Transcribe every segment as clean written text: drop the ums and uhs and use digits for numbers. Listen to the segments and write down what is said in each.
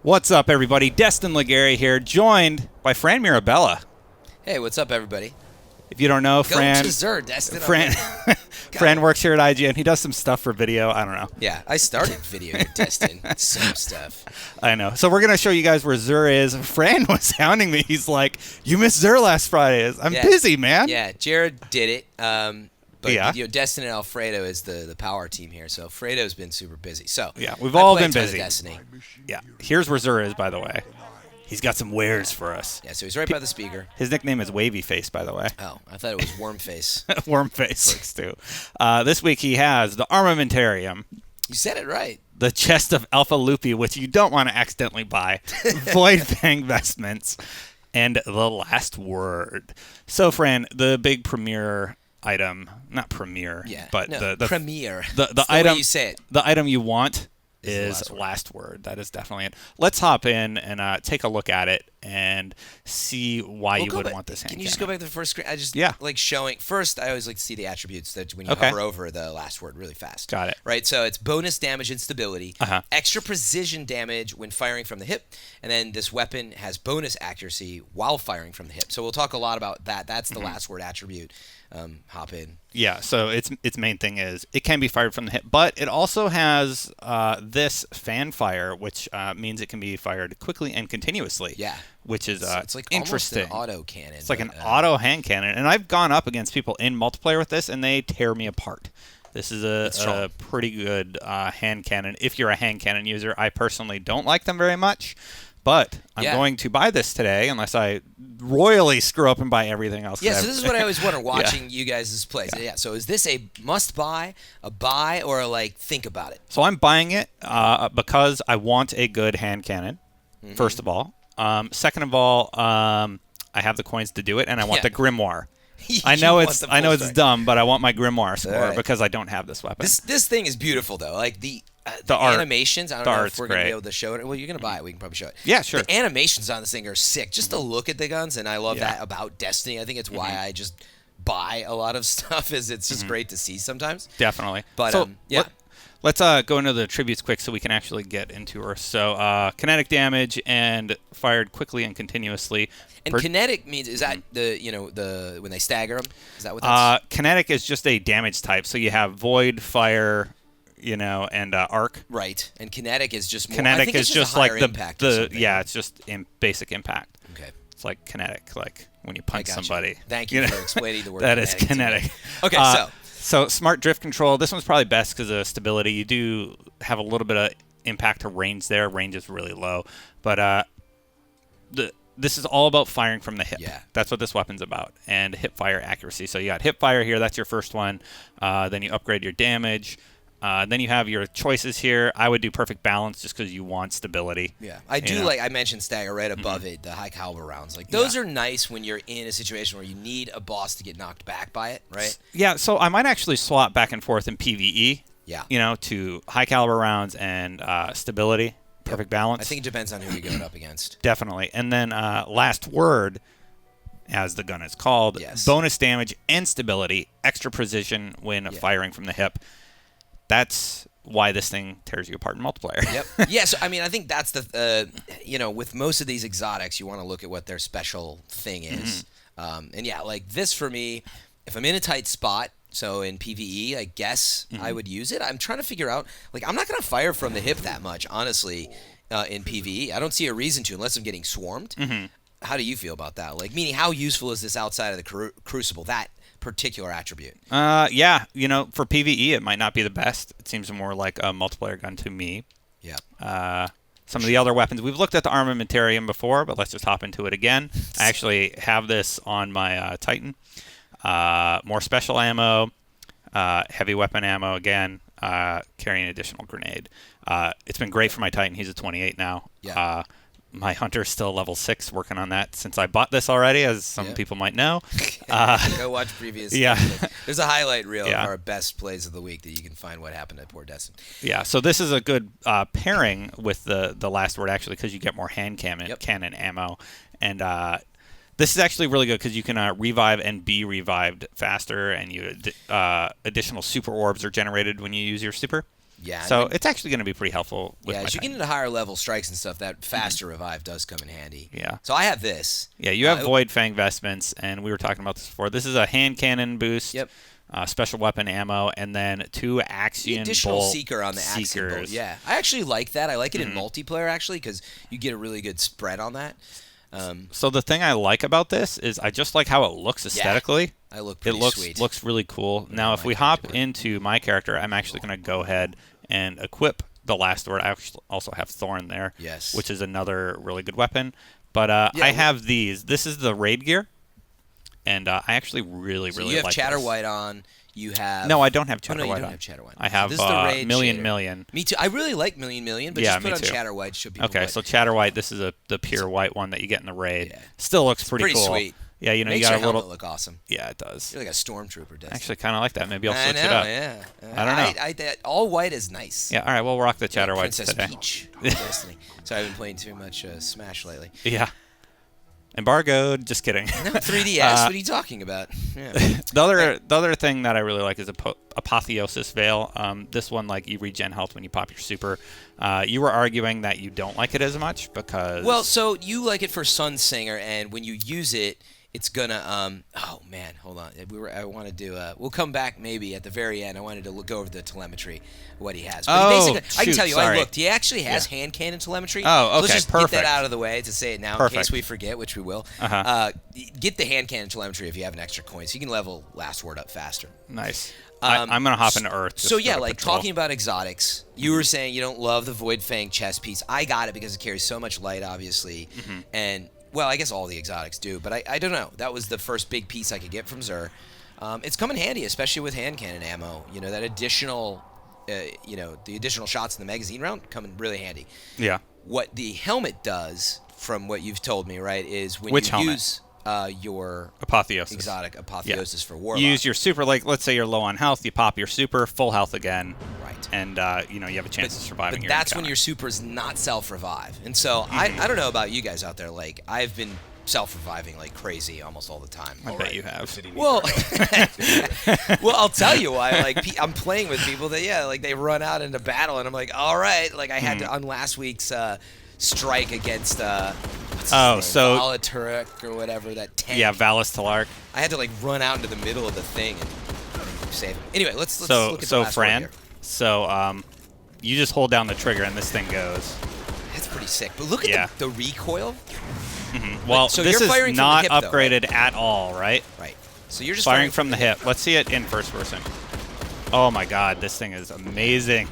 What's up, everybody? Destin Legary here, joined by Fran Mirabella. Hey, what's up, everybody? If you don't know, Fran, Go to Zer, Destin. Fran works here at IGN. He does some stuff for video. I don't know. Yeah, I started video at Destin. Some stuff. I know. So we're going to show you guys where Zer is. Fran was hounding me. He's like, you missed Zer last Friday. I'm busy, man. Yeah, Jared did it. But yeah. Destin and Alfredo is the power team here. So Alfredo's been super busy. So yeah, we've all been a ton of busy. Destiny. Yeah. Here's where Zer is, by the way. He's got some wares for us. Yeah, so he's right by the speaker. His nickname is Wavy Face, by the way. Oh, I thought it was Worm Face. Worm Face works too. This week he has the Armamentarium. You said it right. The chest of Alpha LUPI, which you don't want to accidentally buy. VOIDFANG Vestments. And the last word. So, Fran, the big premiere item, not premiere, but the premiere. The item way you say it. The item you want is last word. That is definitely it. Let's hop in and take a look at it and see why you would want this hand cannon. Can you just go back to the first screen? I just like showing. First, I always like to see the attributes that when you hover over the last word really fast. Got it. Right, so it's bonus damage and stability, extra precision damage when firing from the hip, and then this weapon has bonus accuracy while firing from the hip. So we'll talk a lot about that. That's the last word attribute. Hop in. Yeah, so its main thing is it can be fired from the hip, but it also has this fan fire, which means it can be fired quickly and continuously. Yeah. Which is it's like interesting. Almost an auto cannon. It's like an auto hand cannon, and I've gone up against people in multiplayer with this, and they tear me apart. This is a pretty good hand cannon. If you're a hand cannon user, I personally don't like them very much. But I'm going to buy this today unless I royally screw up and buy everything else. Yeah, so this is what I always wonder watching you guys' plays. Yeah, so is this a must-buy, a buy, or a, like, think about it? So I'm buying it because I want a good hand cannon, first of all. Second of all, I have the coins to do it, and I want the Grimoire. I know it's dumb, but I want my Grimoire score because I don't have this weapon. This thing is beautiful, though. Like, the animations, I don't know if we're going to be able to show it. Well, you're going to buy it. We can probably show it. Yeah, sure. The animations on this thing are sick. Just to look at the guns, and I love that about Destiny. I think it's why I just buy a lot of stuff, is it's just great to see sometimes. Definitely. But, so, let's go into the attributes quick so we can actually get into her. So, kinetic damage and fired quickly and continuously. And kinetic means, is that the when they stagger them? Is that what that's? Kinetic is just a damage type. So you have void, fire, and arc. Right. And kinetic is just more. Kinetic is just like impact it's just basic impact. Okay. It's like kinetic, like when you punch somebody. Thank you for explaining the word. That is kinetic. Okay, so smart drift control. This one's probably best because of stability. You do have a little bit of impact to range there. Range is really low, but this is all about firing from the hip. Yeah. That's what this weapon's about, and hip fire accuracy. So you got hip fire here. That's your first one. Then you upgrade your damage. Then you have your choices here. I would do perfect balance just because you want stability. Yeah, I do like I mentioned stagger right above it, the high caliber rounds. Like those are nice when you're in a situation where you need a boss to get knocked back by it, right? Yeah, so I might actually swap back and forth in PvE. Yeah. To high caliber rounds and stability, perfect balance. I think it depends on who you're going up against. Definitely. And then last word, as the gun is called, bonus damage and stability, extra precision when firing from the hip. That's why this thing tears you apart in multiplayer. Yep. Yeah, so, I mean, I think that's the, with most of these exotics, you want to look at what their special thing is. And yeah, like this for me, if I'm in a tight spot, so in PvE, I guess I would use it. I'm trying to figure out, like, I'm not going to fire from the hip that much, honestly, in PvE. I don't see a reason to unless I'm getting swarmed. How do you feel about that? Like, meaning how useful is this outside of the Crucible, that particular attribute? Yeah, for PvE it might not be the best. It seems more like a multiplayer gun to me. Yeah. Some of the other weapons, we've looked at the Armamentarium before, but let's just hop into it again. I actually have this on my Titan. More special ammo, heavy weapon ammo again, carrying an additional grenade. It's been great for my Titan. He's a 28 now. Yeah. My Hunter's still level 6, working on that since I bought this already, as some people might know. Go watch previous. There's a highlight reel of our best plays of the week that you can find what happened at poor Destin. Yeah, so this is a good pairing with the last word, actually, because you get more hand cannon ammo. And this is actually really good because you can revive and be revived faster, and additional super orbs are generated when you use your super. Yeah. So it's actually going to be pretty helpful with my as you get Titan. into higher level strikes and stuff, that faster revive does come in handy. Yeah. So I have this. Yeah, you have VOIDFANG vestments, and we were talking about this before. This is a hand cannon boost. Yep. Special weapon ammo, and then 2 Axion additional bolt seeker on the Axion bolt. seekers. Yeah, I actually like that. I like it in multiplayer actually because you get a really good spread on that. So the thing I like about this is I just like how it looks aesthetically. I look pretty It looks really cool. Now, if we hop into my character, I'm actually going to go ahead and equip the last sword. I actually also have Thorn there, which is another really good weapon. But I have these. This is the raid gear. And I actually really like this. You have Chatterwhite on. You have... No, I don't have Chatterwhite on. No, you don't have Chatterwhite. I have this is the raid Million shader. Million. Me too. I really like Million, but just put on Chatterwhite. Should be okay, so Chatterwhite, this is the pure white one that you get in the raid. Yeah. Still looks pretty cool. Sweet. Yeah, you know, Makes you got your a little... look awesome. Yeah, it does. You're like a stormtrooper, Destin. Actually, kind of like that. Maybe I'll switch it up. Yeah. I don't know. All white is nice. Yeah, all right, we'll rock the Chatterwhite Princess today. Peach. Destiny. So I haven't been playing too much Smash lately. Yeah. Embargoed. Just kidding. No, 3DS. What are you talking about? Yeah. The other thing that I really like is Apotheosis Veil. This one, like, you regen health when you pop your super. You were arguing that you don't like it as much because... Well, so you like it for Sunsinger, and when you use it, it's gonna... oh, man, hold on. I want to do... we'll come back maybe at the very end. I wanted to go over the telemetry, what he has. But basically, I can tell you, I looked. He actually has hand cannon telemetry. Oh, okay, Let's just perfect. get that out of the way to say it now in case we forget, which we will. Get the hand cannon telemetry if you have an extra coin, so you can level last word up faster. Nice. I'm going to hop into Earth. So, yeah, like, talking about exotics, you were saying you don't love the VOIDFANG chest piece. I got it because it carries so much light, obviously, and... Well, I guess all the exotics do, but I don't know. That was the first big piece I could get from Xur. It's come in handy, especially with hand cannon ammo. You know, that additional, the additional shots in the magazine round come in really handy. Yeah. What the helmet does, from what you've told me, right, is when Which you helmet? use your Apotheosis. exotic Apotheosis for Warlock. You use your super, like, let's say you're low on health, you pop your super, full health again. Right. And, you have a chance of surviving your that's encounter. when your super's not self-revive. And so, I don't know about you guys out there, like, I've been self-reviving like crazy almost all the time. I bet you have. Well, well, I'll tell you why. Like, I'm playing with people that, like, they run out into battle, and I'm like, all right. Like, I had to, on last week's strike against, Valaturek or whatever, that tank. Yeah, Valis Talark. I had to, like, run out into the middle of the thing and save him. Anyway, let's look at the last Fran, one here. So, you just hold down the trigger, and this thing goes. That's pretty sick. But look at the recoil. Well, so this you're firing is from not the hip, upgraded though, at all, right? Right. So you're just firing from the hip. Let's see it in first person. Oh my God, this thing is amazing.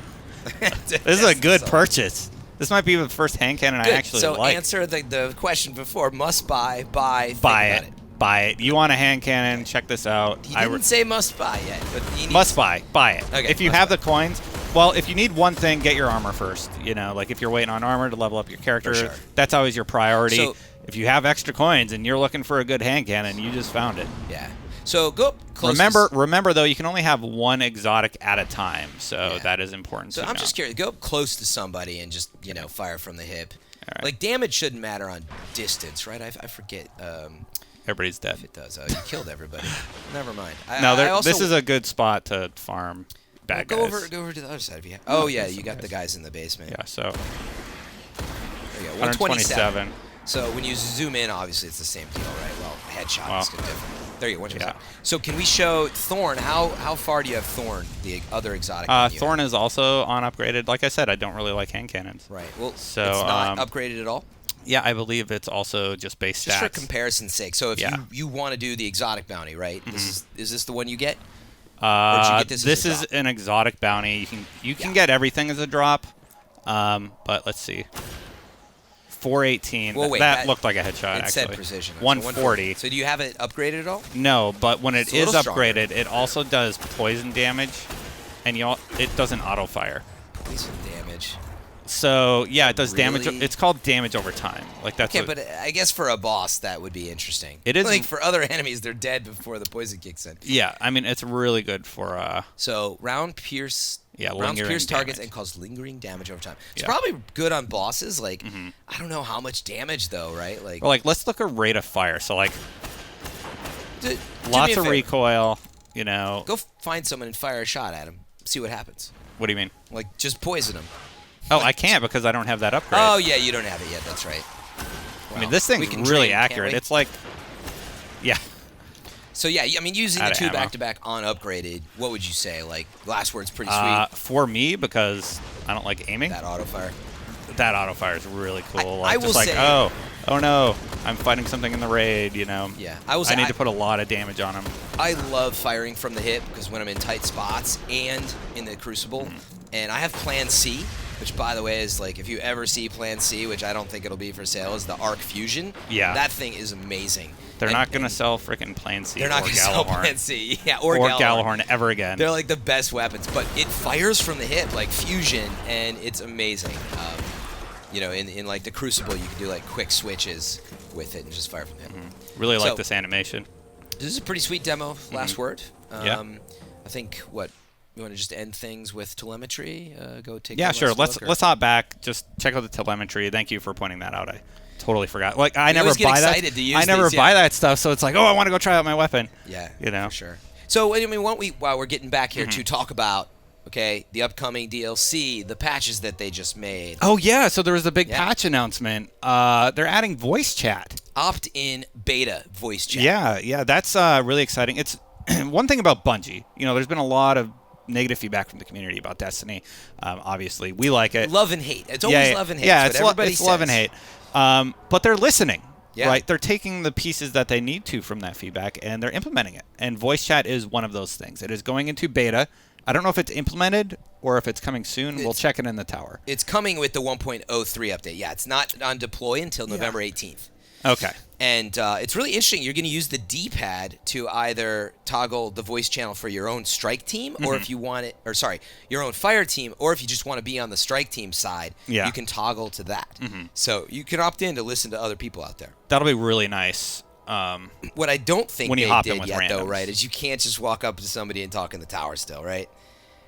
This is a good purchase. This might be the first hand cannon I actually like. So answer the question before. Must buy, buy it. Buy it. You want a hand cannon? Check this out. He didn't say must buy yet, but you need must buy it. Okay, if you have the coins, well, if you need one thing, get your armor first. Like if you're waiting on armor to level up your character, that's always your priority. So, if you have extra coins and you're looking for a good hand cannon, you just found it. Yeah. So go up close. Remember though, you can only have one exotic at a time, so that is important. So I'm just curious. Go up close to somebody and just fire from the hip. Right. Like damage shouldn't matter on distance, right? I forget. Everybody's dead. If it does. You killed everybody. Never mind. This is a good spot to farm bad guys. Go over to the other side if you have. Oh yeah, you got the guys in the basement. Yeah. So. There you go. 127. So when you zoom in, obviously it's the same deal, right? Well, headshot is different. There you go. 127. So can we show Thorn? How far do you have Thorn, the other exotic? Thorn is also unupgraded. Like I said, I don't really like hand cannons. Right. Well, so it's not upgraded at all. Yeah, I believe it's also just base stats. Just for comparison's sake. So if you want to do the exotic bounty, right? Is this the one you get? Or did you get this is an exotic bounty. You can get everything as a drop. But let's see. 418. Well, wait, that looked like a headshot, it actually. said precision. 140. So do you have it upgraded at all? No, but when it is upgraded, it also does poison damage, and it doesn't auto-fire. Poison damage. So, yeah, it does damage. It's called damage over time. Like that's but I guess for a boss, that would be interesting. It is. Like, for other enemies, they're dead before the poison kicks in. Yeah, I mean, it's really good for... So, round pierce... Yeah, rounds pierce targets and cause lingering damage over time. It's probably good on bosses. Like, I don't know how much damage, though, right? Well, let's look at rate of fire. So, lots of recoil, Go find someone and fire a shot at him. See what happens. What do you mean? Like, just poison them. Oh, I can't because I don't have that upgrade. Oh, yeah, you don't have it yet. That's right. I mean, this thing's really accurate. It's like, yeah. So, yeah, I mean, using the 2 ammo. back-to-back on upgraded, what would you say? Like, last word's pretty sweet. For me, because I don't like aiming. That auto-fire. That auto-fire is really cool. I will say, oh no, I'm fighting something in the raid, you know. Yeah, I will say, I need to put a lot of damage on him. I love firing from the hip because when I'm in tight spots and in the Crucible, and I have Plan C, which, by the way, is like, if you ever see Plan C, which I don't think it'll be for sale, is the Arc Fusion. Yeah. That thing is amazing. They're not going to sell freaking Plan C. They're not going to sell Plan C. Yeah, or Gallahorn ever again. They're like the best weapons, but it fires from the hip like Fusion, and it's amazing. You know, in like the Crucible, you can do like quick switches with it and just fire from the hip. Really like this animation. This is a pretty sweet demo. Last word. Yeah. I think what. You want to just end things with telemetry? Go take. Yeah, sure. Let's hop back. Just check out the telemetry. Thank you for pointing that out. I totally forgot. Like I never buy that. I never buy that stuff. So it's like, oh, I want to go try out my weapon. Yeah, you know, for sure. So I mean, while we're getting back here to talk about the upcoming DLC, the patches that they just made. Oh yeah, so there was a big patch announcement. They're adding voice chat. Opt-in beta voice chat. Yeah, that's really exciting. It's one thing about Bungie. You know, there's been a lot of negative feedback from the community about Destiny. Obviously, we like it. Love and hate. It's always love and hate. Yeah, it's love and hate. But they're listening, right? They're taking the pieces that they need to from that feedback, and they're implementing it. And voice chat is one of those things. It is going into beta. I don't know if it's implemented or if it's coming soon. We'll check it in the tower. It's coming with the 1.03 update. Yeah, it's not on deploy until November 18th. Okay. And it's really interesting. You're going to use the D-pad to either toggle the voice channel for your own strike team, or if you want it, or sorry, your own fire team, or if you just want to be on the strike team side, you can toggle to that. So you can opt in to listen to other people out there. That'll be really nice. What I don't think when you they did yet, though, right, is you can't just walk up to somebody and talk in the tower still, right?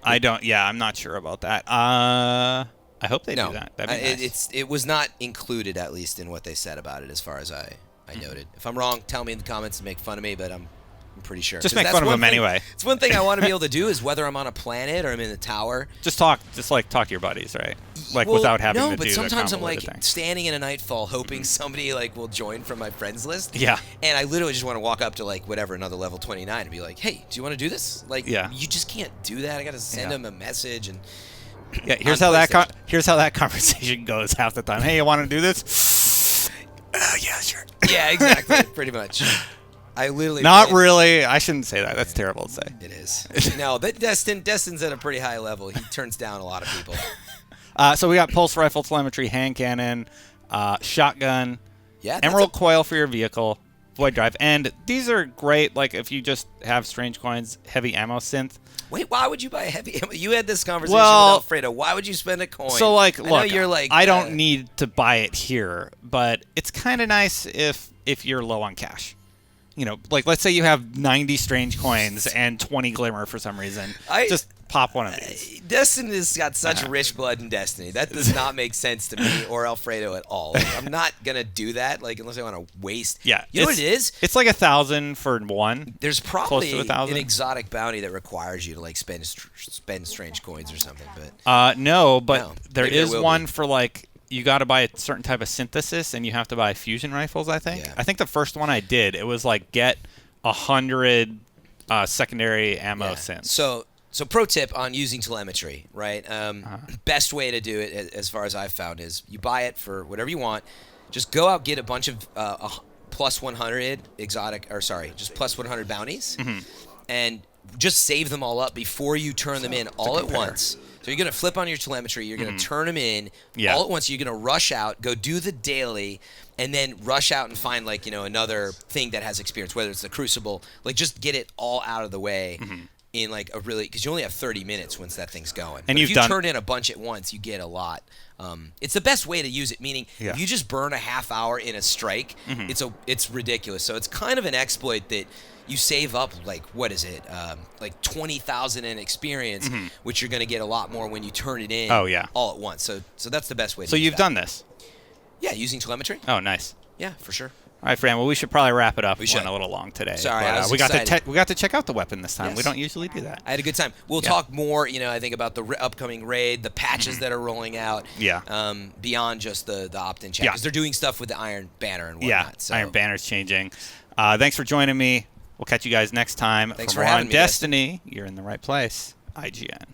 I don't. Yeah, I'm not sure about that. I hope they do that. That'd be nice. It was not included, at least in what they said about it, as far as I noted. If I'm wrong, tell me in the comments and make fun of me, but I'm pretty sure. Just make fun of them anyway. It's one thing I want to be able to do is whether I'm on a planet or I'm in the tower. Just talk to your buddies, right? Like without having to do but sometimes I'm like thing. standing in a nightfall hoping somebody like will join from my friends list. Yeah. And I literally just want to walk up to like whatever, another level 29 and be like, hey, do you want to do this? Like, you just can't do that. I got to send them a message and. Yeah, here's how that conversation goes half the time. Hey, you want to do this? Yeah, sure. Yeah, exactly. Pretty much. I literally not really. I shouldn't say that. That's terrible to say. It is. No, but Destin's at a pretty high level. He turns down a lot of people. So we got pulse rifle, telemetry, hand cannon, shotgun, emerald coil for your vehicle, void drive, and these are great. Like if you just have strange coins, heavy ammo synth. Wait, why would you buy a heavy ammo? You had this conversation with Alfredo. Why would you spend a coin? So like, look, you're like, I don't need to buy it here, but it's kind of nice if you're low on cash. You know, like let's say you have 90 strange coins and 20 glimmer for some reason. Just pop one of these. Destin has got such rich blood in Destiny. That does not make sense to me or Alfredo at all. Like, I'm not going to do that unless I want to waste. Yeah. You know what it is? It's like 1,000 for one. There's probably close to 1,000. an exotic bounty that requires you to like spend strange coins or something. But no, there is one for like you got to buy a certain type of synthesis and you have to buy fusion rifles, I think. Yeah. I think the first one I did, it was like get 100 secondary ammo synths. So pro tip on using telemetry, right? Best way to do it, as far as I've found, is you buy it for whatever you want. Just go out, get a bunch of plus 100 plus 100 bounties, and just save them all up before you turn them in all at once. So you're going to flip on your telemetry, you're going to turn them in all at once, you're going to rush out, go do the daily, and then rush out and find another thing that has experience, whether it's the Crucible, like just get it all out of the way in like a really, because you only have 30 minutes once that thing's going. And if you turn in a bunch at once, you get a lot. It's the best way to use it, meaning if you just burn a half hour in a strike, it's ridiculous. So it's kind of an exploit that you save up like 20,000 in experience, which you're going to get a lot more when you turn it in all at once. So that's the best way to So use you've that. done this? Yeah, using telemetry. Oh, nice. Yeah, for sure. All right, Fran. Well, we should probably wrap it up. We should. Went a little long today. Sorry, but, I was we got excited. to check out the weapon this time. Yes. We don't usually do that. I had a good time. We'll talk more, I think about the upcoming raid, the patches that are rolling out. Yeah. Beyond just the opt-in chat, because they're doing stuff with the Iron Banner and whatnot. Yeah. So. Iron Banner's changing. Thanks for joining me. We'll catch you guys next time. Thanks for having me, Destiny. You're in the right place. IGN.